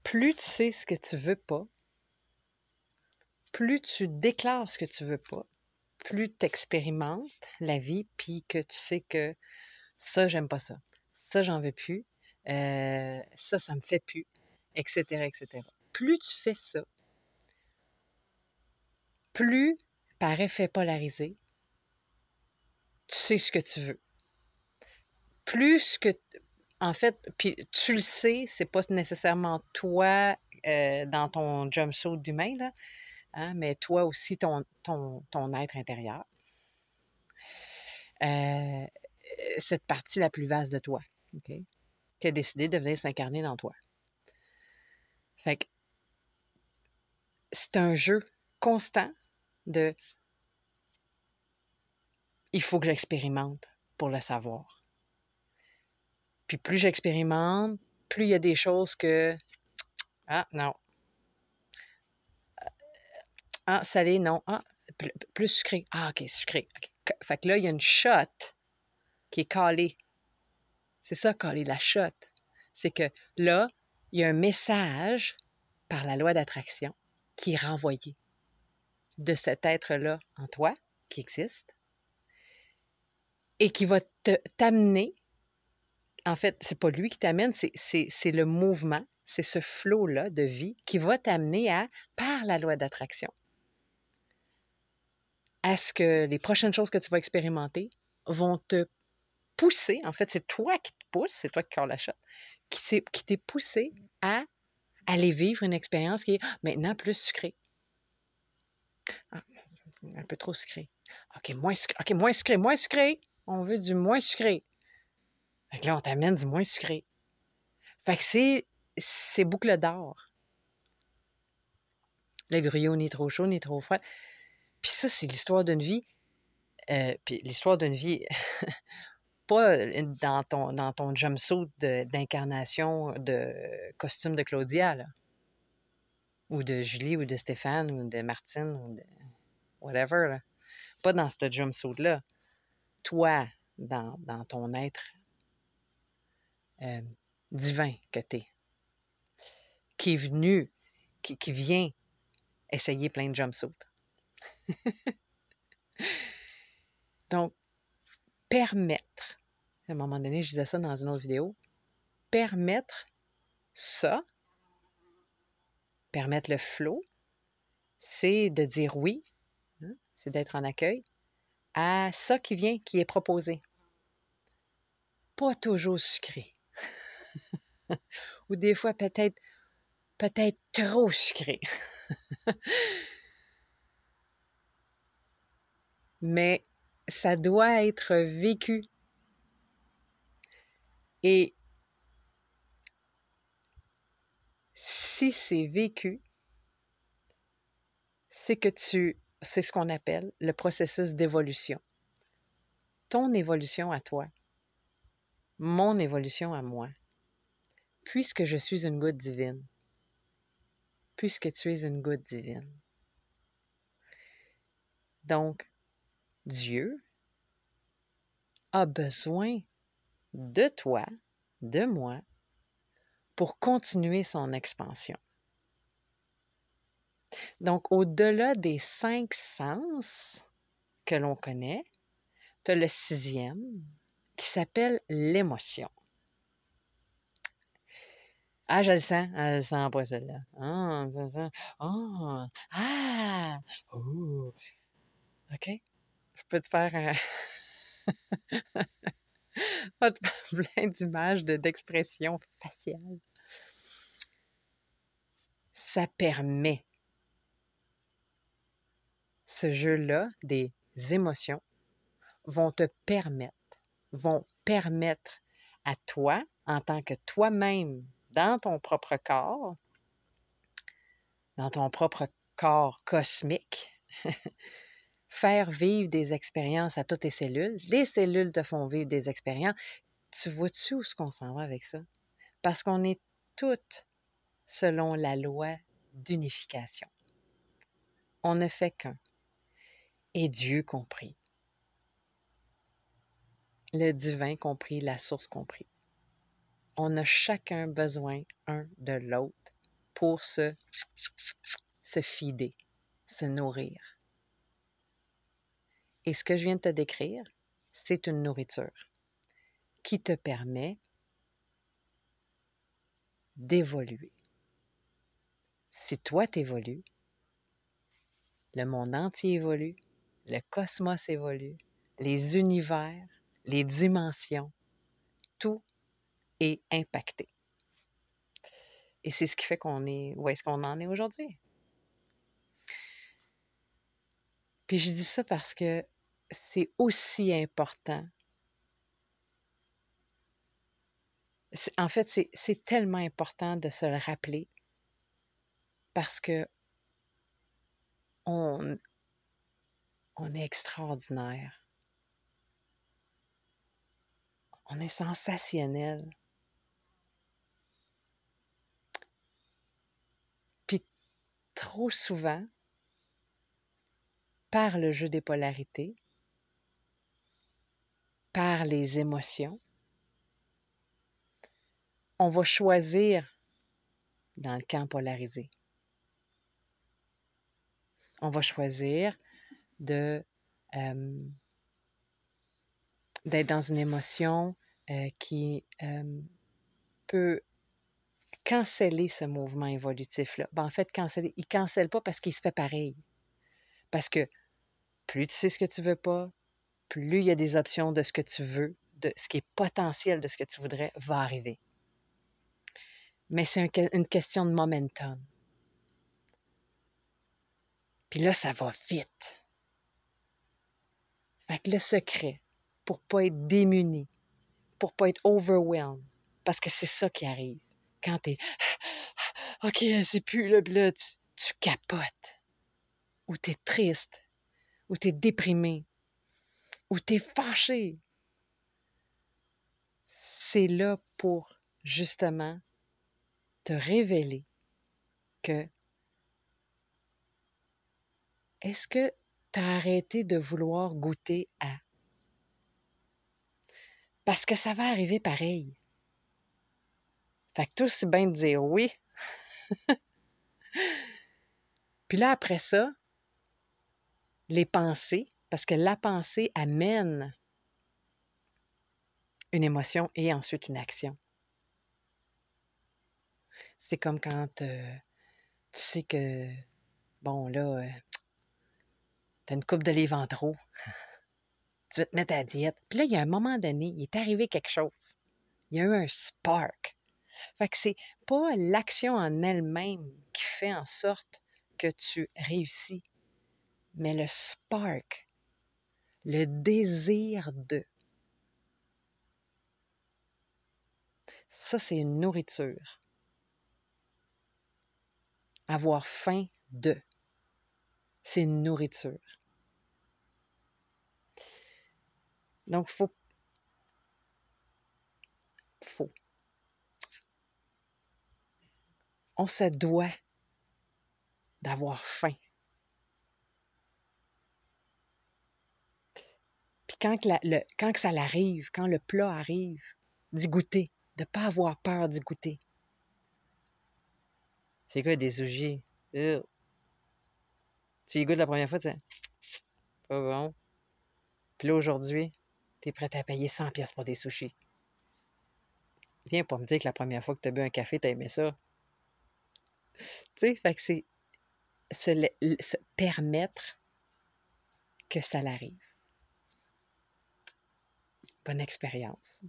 plus tu sais ce que tu veux pas, plus tu déclares ce que tu veux pas, plus tu expérimentes la vie, puis que tu sais que ça, j'aime pas ça. Ça, j'en veux plus. Ça me fait plus, etc., etc. Plus tu fais ça, plus, par effet polarisé, tu sais ce que tu veux. Plus que, en fait, puis tu le sais, c'est pas nécessairement toi dans ton jumpsuit d'humain, là, hein, mais toi aussi, ton être intérieur. Euh, cette partie la plus vaste de toi, OK, qui a décidé de venir s'incarner dans toi. Fait que c'est un jeu constant de il faut que j'expérimente pour le savoir. Puis plus j'expérimente, plus il y a des choses que ah non, ah salé non, ah plus sucré. Ah OK, sucré. OK. Fait que là il y a une shot qui est calée. C'est ça calée la shot. C'est que là, il y a un message par la loi d'attraction qui est renvoyé de cet être-là en toi qui existe et qui va t'amener. En fait, c'est pas lui qui t'amène, c'est le mouvement, c'est ce flow-là de vie qui va t'amener à, par la loi d'attraction, à ce que les prochaines choses que tu vas expérimenter vont te pousser, en fait, c'est toi qui te pousse, c'est toi qui corps la shot, qui t'est poussé à aller vivre une expérience qui est maintenant plus sucrée. Ah, un peu trop sucré. OK, moins sucré. OK, moins sucré, moins sucré. On veut du moins sucré. Fait que là, on t'amène du moins sucré. Fait que c'est boucle d'or. Le gruyot ni trop chaud, ni trop froid. Puis ça, c'est l'histoire d'une vie. Puis l'histoire d'une vie, pas dans ton jumpsuit d'incarnation de costume de Claudia, là, ou de Julie, ou de Stéphane, ou de Martine, ou de whatever. Là. Pas dans ce jumpsuit-là. Toi, dans ton être divin que t'es, qui est venu, qui vient essayer plein de jumpsuits. Donc, permettre, à un moment donné, je disais ça dans une autre vidéo, permettre ça, permettre le flow, c'est de dire oui, hein, c'est d'être en accueil à ça qui vient, qui est proposé. Pas toujours sucré. Ou des fois, peut-être trop sucré. Mais ça doit être vécu. Et si c'est vécu, c'est que c'est ce qu'on appelle le processus d'évolution. Ton évolution à toi, mon évolution à moi, puisque je suis une goutte divine, puisque tu es une goutte divine. Donc, Dieu a besoin de toi, de moi, pour continuer son expansion. Donc, au-delà des 5 sens que l'on connaît, tu as le 6e qui s'appelle l'émotion. Ah, je le sens pas celle-là. Ah, je le sens. Ah, ah, oh. OK? Je peux te faire plein d'images d'expressions faciales. Ça permet ce jeu-là, des émotions, vont permettre à toi, en tant que toi-même, dans ton propre corps, dans ton propre corps cosmique, faire vivre des expériences à toutes tes cellules. Les cellules te font vivre des expériences. Tu vois-tu où est-ce qu'on s'en va avec ça? Parce qu'on est toutes selon la loi d'unification. On ne fait qu'un. Et Dieu compris. Le divin compris, la source compris. On a chacun besoin un de l'autre pour se feeder, se nourrir. Et ce que je viens de te décrire, c'est une nourriture qui te permet d'évoluer. Si toi t'évolues, le monde entier évolue, le cosmos évolue, les univers, les dimensions, tout est impacté. Et c'est ce qui fait qu'on est où est-ce qu'on en est aujourd'hui. Puis je dis ça parce que c'est aussi important. En fait, c'est tellement important de se le rappeler parce que on est extraordinaire. On est sensationnel. Puis trop souvent, par le jeu des polarités, par les émotions, on va choisir dans le camp polarisé. On va choisir d'être dans une émotion qui peut canceller ce mouvement évolutif-là. Ben, en fait, canceller, il ne cancelle pas parce qu'il se fait pareil. Parce que plus tu sais ce que tu veux pas, plus il y a des options de ce que tu veux, de ce qui est potentiel de ce que tu voudrais, va arriver. Mais c'est une question de momentum. Puis là, ça va vite. Fait que le secret, pour ne pas être démuni, pour ne pas être overwhelmed, parce que c'est ça qui arrive. Quand tu es « OK, c'est plus là, tu capotes. » Ou tu es triste, ou tu es déprimé, ou tu es fâché. C'est là pour, justement, te révéler que est-ce que tu as arrêté de vouloir goûter à? Parce que ça va arriver pareil. Fait que tout aussi bien de dire oui. Puis là, après ça, les pensées, parce que la pensée amène une émotion et ensuite une action. C'est comme quand tu sais que, bon, là, tu as une coupe de livres en trop, tu vas te mettre à la diète. Puis là, il y a un moment donné, il est arrivé quelque chose. Il y a eu un spark. Fait que c'est pas l'action en elle-même qui fait en sorte que tu réussis, mais le spark, le désir de. Ça, c'est une nourriture. Avoir faim de. C'est une nourriture. Donc, faut. On se doit d'avoir faim. Puis quand que ça l'arrive, quand le plat arrive, d'y goûter, de ne pas avoir peur d'y goûter. C'est quoi des sushis? Tu y goûtes la première fois, tu sais, pas bon. Puis là, aujourd'hui, tu es prêt à payer 100$ pour des sushis. Viens pas me dire que la première fois que tu as bu un café, tu as aimé ça. Tu sais, fait que c'est se permettre que ça l'arrive. Bonne expérience.